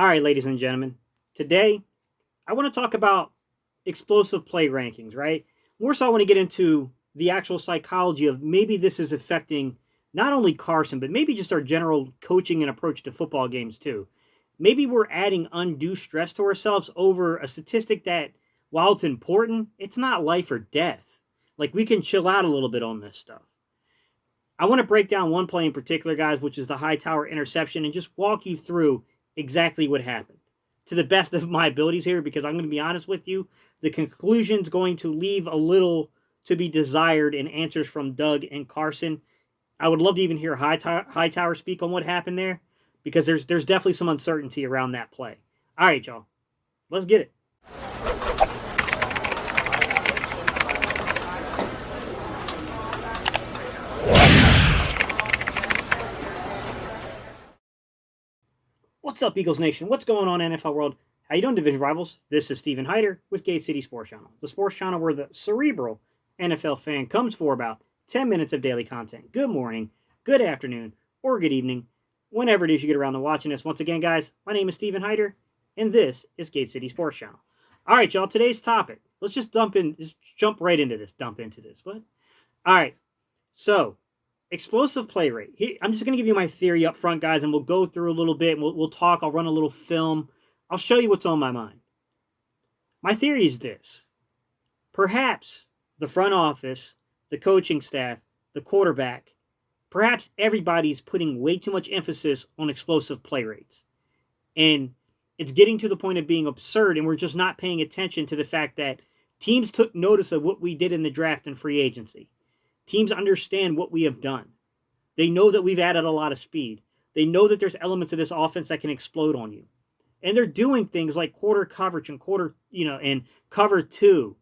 All right, ladies and gentlemen. Today, I want to talk about explosive play rankings, right? More so, I want to get into the actual psychology of maybe this is affecting not only Carson, but maybe just our general coaching and approach to football games, too. Maybe we're adding undue stress to ourselves over a statistic that, while it's important, it's not life or death. Like, we can chill out a little bit on this stuff. I want to break down one play in particular, guys, which is the Hightower interception, and just walk you through exactly what happened to the best of my abilities here, because I'm going to be honest with you. The conclusion's going to leave a little to be desired in answers from Doug and Carson. I would love to even hear Hightower speak on what happened there, because there's definitely some uncertainty around that play. All right, y'all. Let's get it. What's up, Eagles Nation? What's going on, NFL World? How you doing, Division Rivals? This is Steven Hyder with Gate City Sports Channel, the sports channel where the cerebral NFL fan comes for about 10 minutes of daily content. Good morning, good afternoon, or good evening, whenever it is you get around to watching us. Once again, guys, my name is Steven Hyder, and this is Gate City Sports Channel. All right, y'all, today's topic. Let's just jump right into this. What? All right, so explosive play rate. I'm just going to give you my theory up front, guys, and we'll go through a little bit, and we'll talk. I'll run a little film. I'll show you what's on my mind. My theory is this. Perhaps the front office, the coaching staff, the quarterback, perhaps everybody's putting way too much emphasis on explosive play rates. And it's getting to the point of being absurd, and we're just not paying attention to the fact that teams took notice of what we did in the draft and free agency. Teams understand what we have done. They know that we've added a lot of speed. They know that there's elements of this offense that can explode on you. And they're doing things like quarter coverage and and cover two.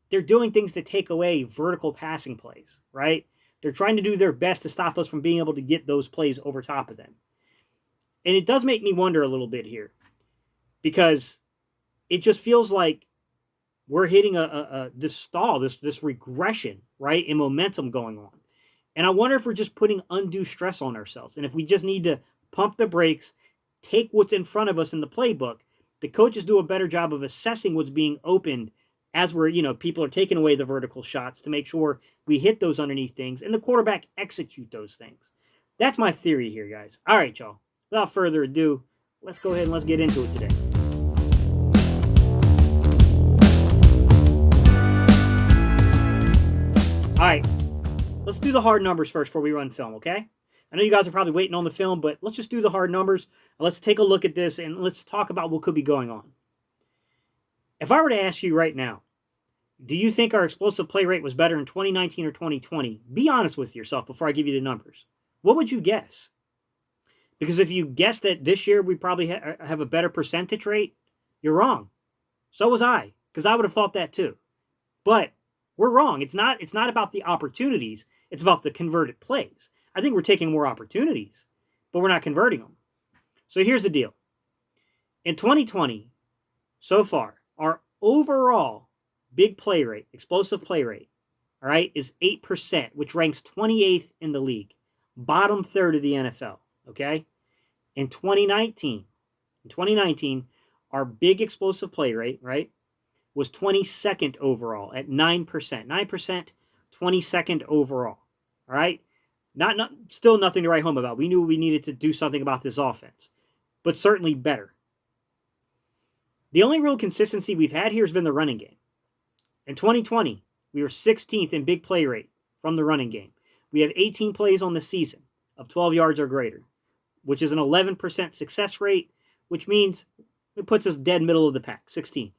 They're doing things to take away vertical passing plays, right? They're trying to do their best to stop us from being able to get those plays over top of them. And it does make me wonder a little bit here, because it just feels like we're hitting this stall, this regression, right, in momentum going on. And I wonder if we're just putting undue stress on ourselves. And if we just need to pump the brakes, take what's in front of us in the playbook, the coaches do a better job of assessing what's being opened as people are taking away the vertical shots to make sure we hit those underneath things, and the quarterback execute those things. That's my theory here, guys. All right, y'all. Without further ado, let's go ahead and let's get into it today. All right, let's do the hard numbers first before we run film, okay? I know you guys are probably waiting on the film, but let's just do the hard numbers. Let's take a look at this, and let's talk about what could be going on. If I were to ask you right now, do you think our explosive play rate was better in 2019 or 2020? Be honest with yourself before I give you the numbers. What would you guess? Because if you guessed that this year we probably have a better percentage rate, you're wrong. So was I, because I would have thought that too. But we're wrong. It's not about the opportunities. It's about the converted plays. I think we're taking more opportunities, but we're not converting them. So here's the deal. In 2020, so far, our overall big play rate, explosive play rate, all right, is 8%, which ranks 28th in the league, bottom third of the NFL, okay? In 2019, our big explosive play rate, right, was 22nd overall at 9%. 9%, 22nd overall. All right? Still nothing to write home about. We knew we needed to do something about this offense, but certainly better. The only real consistency we've had here has been the running game. In 2020, we were 16th in big play rate from the running game. We have 18 plays on the season of 12 yards or greater, which is an 11% success rate, which means it puts us dead middle of the pack, 16th.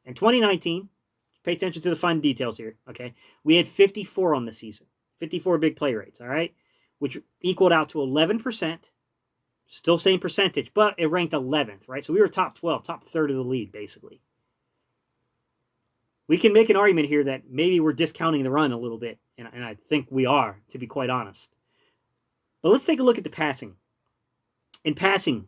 In 2019, pay attention to the fine details here, okay? We had 54 on the season, 54 big play rates, all right? Which equaled out to 11%, still same percentage, but it ranked 11th, right? So we were top 12, top third of the league, basically. We can make an argument here that maybe we're discounting the run a little bit, and I think we are, to be quite honest. But let's take a look at the passing. In passing,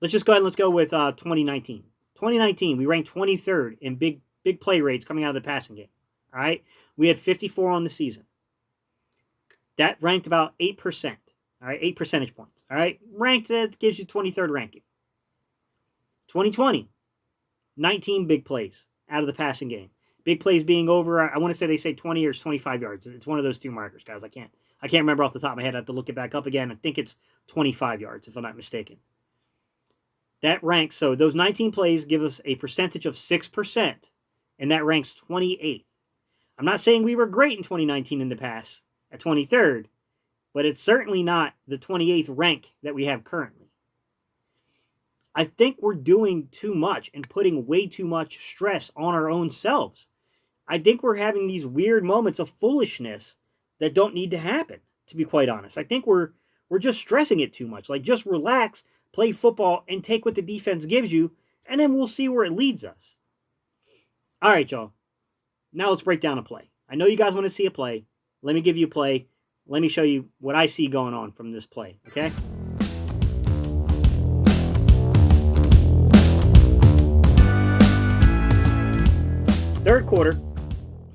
let's just go ahead and let's go with 2019. 2019, we ranked 23rd in big play rates coming out of the passing game. All right, we had 54 on the season. That ranked about 8%. All right, 8 percentage points. All right, ranked, that gives you 23rd ranking. 2020, 19 big plays out of the passing game. Big plays being over, I want to say they say 20 or 25 yards. It's one of those two markers, guys. I can't remember off the top of my head. I have to look it back up again. I think it's 25 yards, if I'm not mistaken. That ranks, so those 19 plays give us a percentage of 6%, and that ranks 28th. I'm not saying we were great in 2019 in the pass at 23rd, but it's certainly not the 28th rank that we have currently. I think we're doing too much and putting way too much stress on our own selves. I think we're having these weird moments of foolishness that don't need to happen, to be quite honest. I think we're just stressing it too much. Like, just relax, play football, and take what the defense gives you, and then we'll see where it leads us. All right, y'all. Now let's break down a play. I know you guys want to see a play. Let me give you a play. Let me show you what I see going on from this play, okay? Third quarter.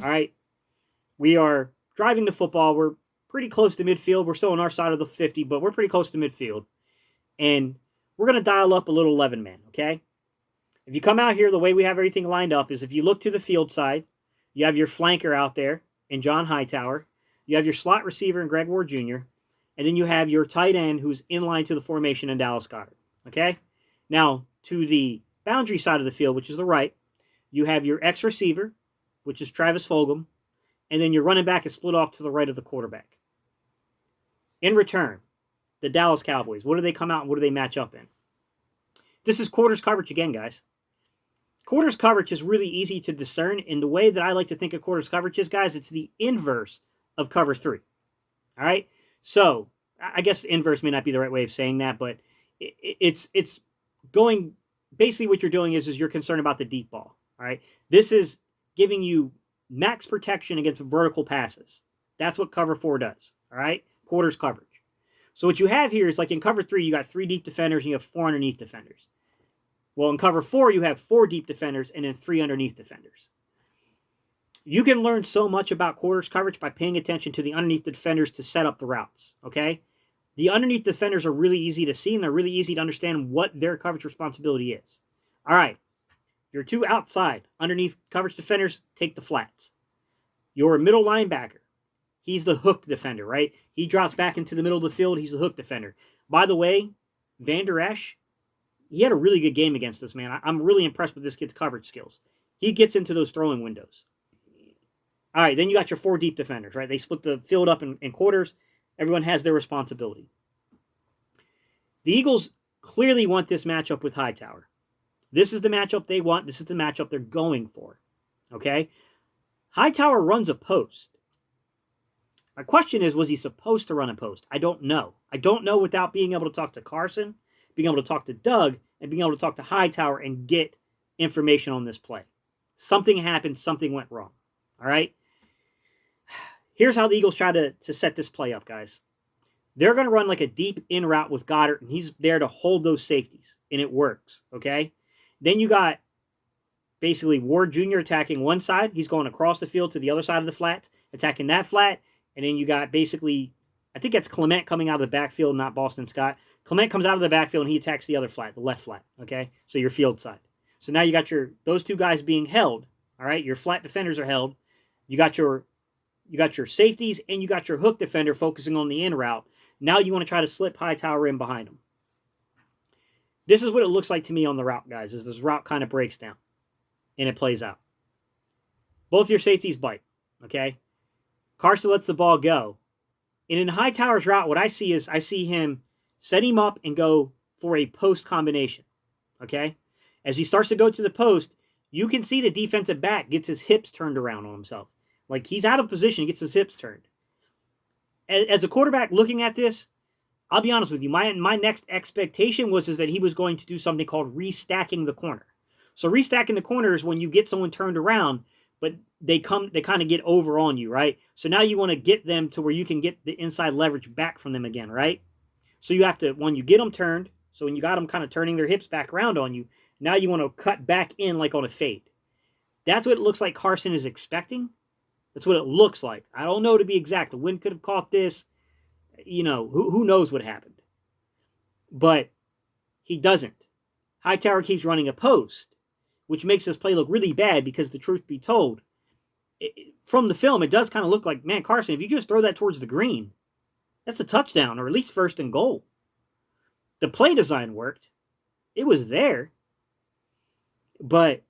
All right. We are driving the football. We're pretty close to midfield. We're still on our side of the 50, but we're pretty close to midfield. And we're going to dial up a little 11-man, okay? If you come out here, the way we have everything lined up is if you look to the field side, you have your flanker out there in John Hightower. You have your slot receiver in Greg Ward Jr. And then you have your tight end who's in line to the formation in Dallas Goedert, okay? Now, to the boundary side of the field, which is the right, you have your X-receiver, which is Travis Fulgham, and then your running back is split off to the right of the quarterback. In return, the Dallas Cowboys, what do they come out and what do they match up in? This is quarters coverage again, guys. Quarters coverage is really easy to discern. In the way that I like to think of quarters coverage is, guys, it's the inverse of cover 3. All right? So, I guess inverse may not be the right way of saying that, but it's going, basically what you're doing is you're concerned about the deep ball. All right? This is giving you max protection against vertical passes. That's what cover 4 does. All right? Quarters coverage. So what you have here is, like in cover 3, you got 3 deep defenders and you have 4 underneath defenders. Well, in cover 4, you have 4 deep defenders and then 3 underneath defenders. You can learn so much about quarters coverage by paying attention to the underneath defenders to set up the routes, okay? The underneath defenders are really easy to see, and they're really easy to understand what their coverage responsibility is. All right, your 2 outside underneath coverage defenders take the flats. Your middle linebacker, he's the hook defender, right? He drops back into the middle of the field. He's the hook defender. By the way, Van Der Esch, he had a really good game against this, man. I'm really impressed with this kid's coverage skills. He gets into those throwing windows. All right, then you got your 4 deep defenders, right? They split the field up in quarters. Everyone has their responsibility. The Eagles clearly want this matchup with Hightower. This is the matchup they want. This is the matchup they're going for, okay? Hightower runs a post. My question is, was he supposed to run a post? I don't know. I don't know without being able to talk to Carson, being able to talk to Doug, and being able to talk to Hightower and get information on this play. Something happened. Something went wrong. All right? Here's how the Eagles try to set this play up, guys. They're going to run like a deep in route with Goedert, and he's there to hold those safeties, and it works, okay? Then you got basically Ward Jr. attacking one side. He's going across the field to the other side of the flat, attacking that flat. And then you got basically, I think that's Clement coming out of the backfield, not Boston Scott. Clement comes out of the backfield and he attacks the other flat, the left flat, okay? So your field side. So now you got those 2 guys being held, all right? Your flat defenders are held. You got your safeties and you got your hook defender focusing on the in route. Now you want to try to slip Hightower in behind them. This is what it looks like to me on the route, guys, as this route kind of breaks down and it plays out. Both your safeties bite, okay? Carson lets the ball go. And in Hightower's route, what I see is I see him set him up and go for a post combination. Okay? As he starts to go to the post, you can see the defensive back gets his hips turned around on himself. Like, he's out of position, he gets his hips turned. As a quarterback looking at this, I'll be honest with you, my next expectation was that he was going to do something called restacking the corner. So restacking the corner is when you get someone turned around, but they kind of get over on you, right? So now you want to get them to where you can get the inside leverage back from them again, right? So you have to, when you get them turned, so when you got them kind of turning their hips back around on you, now you want to cut back in like on a fade. That's what it looks like Carson is expecting. That's what it looks like. I don't know to be exact. The wind could have caught this. You know, who knows what happened. But he doesn't. Hightower keeps running a post, which makes this play look really bad because the truth be told, from the film, it does kind of look like, man, Carson, if you just throw that towards the green, that's a touchdown or at least first and goal. The play design worked. It was there. But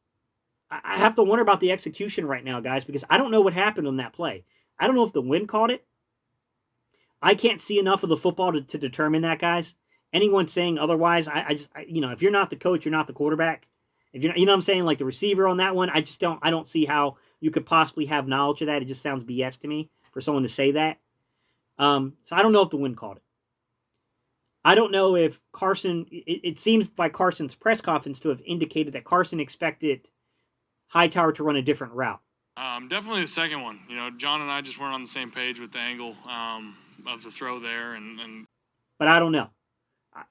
I have to wonder about the execution right now, guys, because I don't know what happened on that play. I don't know if the wind caught it. I can't see enough of the football to determine that, guys. Anyone saying otherwise, I just if you're not the coach, you're not the quarterback. If you're, what I'm saying, like the receiver on that one, I don't see how you could possibly have knowledge of that. It just sounds BS to me for someone to say that. So I don't know if the wind caught it. I don't know if Carson, it seems by Carson's press conference to have indicated that Carson expected Hightower to run a different route. Definitely the second one. John and I just weren't on the same page with the angle of the throw there. But I don't know.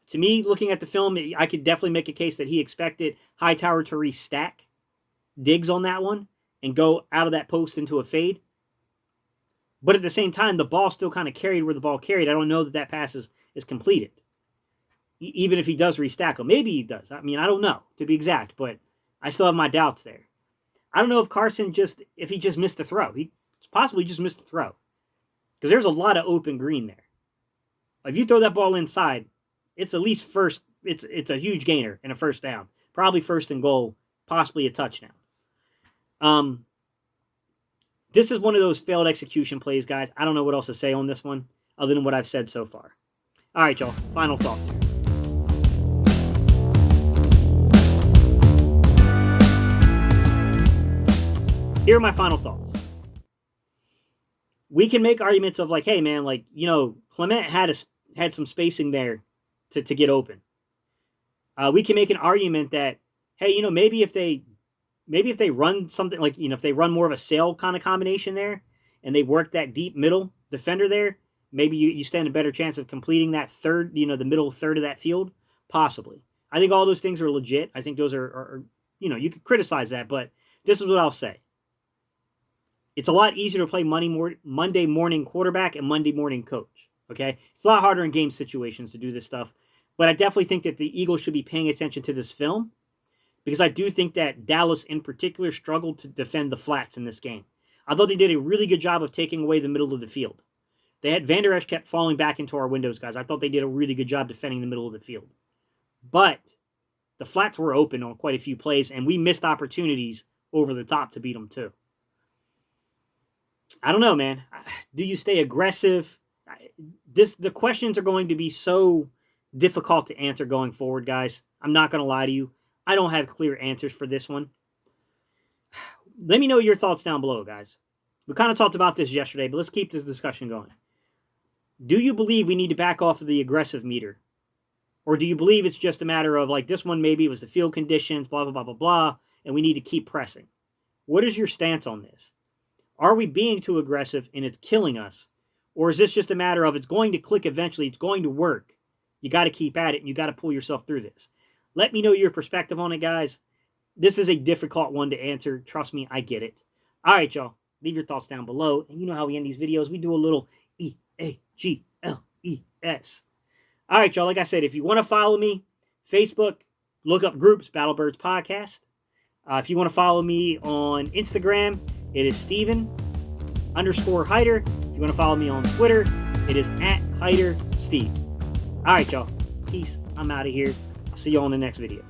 To me, looking at the film, I could definitely make a case that he expected Hightower to restack Diggs on that one and go out of that post into a fade. But at the same time, the ball still kind of carried where the ball carried. I don't know that pass is completed. Even if he does restack him. Maybe he does. I mean, I don't know, to be exact, but I still have my doubts there. I don't know if Carson if he just missed the throw. He possibly just missed the throw. Because there's a lot of open green there. If you throw that ball inside, it's at least first, it's a huge gainer and a first down. Probably first and goal, possibly a touchdown. This is one of those failed execution plays, guys. I don't know what else to say on this one other than what I've said so far. All right, y'all. Final thoughts here. Here are my final thoughts. We can make arguments of like, hey, man, like, Clement had some spacing there to get open. We can make an argument that, hey, maybe if they run something like, if they run more of a sail kind of combination there and they work that deep middle defender there, maybe you stand a better chance of completing that third, the middle third of that field, possibly. I think all those things are legit. I think those are you could criticize that, but this is what I'll say. It's a lot easier to play Monday morning quarterback and Monday morning coach, okay? It's a lot harder in game situations to do this stuff, but I definitely think that the Eagles should be paying attention to this film because I do think that Dallas in particular struggled to defend the flats in this game. I thought they did a really good job of taking away the middle of the field. Van Der Esch kept falling back into our windows, guys. I thought they did a really good job defending the middle of the field. But the flats were open on quite a few plays, and we missed opportunities over the top to beat them too. I don't know, man. Do you stay aggressive? The questions are going to be so difficult to answer going forward, guys. I'm not going to lie to you. I don't have clear answers for this one. Let me know your thoughts down below, guys. We kind of talked about this yesterday, but let's keep this discussion going. Do you believe we need to back off of the aggressive meter? Or do you believe it's just a matter of, like, this one maybe it was the field conditions, blah, blah, blah, blah, blah, and we need to keep pressing? What is your stance on this? Are we being too aggressive and it's killing us? Or is this just a matter of it's going to click eventually, it's going to work? You got to keep at it and you got to pull yourself through this. Let me know your perspective on it, guys. This is a difficult one to answer. Trust me, I get it. All right, y'all. Leave your thoughts down below. And you know how we end these videos. We do a little EAGLES. All right, y'all. Like I said, if you want to follow me, Facebook, look up groups, Battlebirds Podcast. If you want to follow me on Instagram, it is Steven_Hyder. If you want to follow me on Twitter, it is @HyderSteve. All right, y'all. Peace. I'm out of here. I'll see you all in the next video.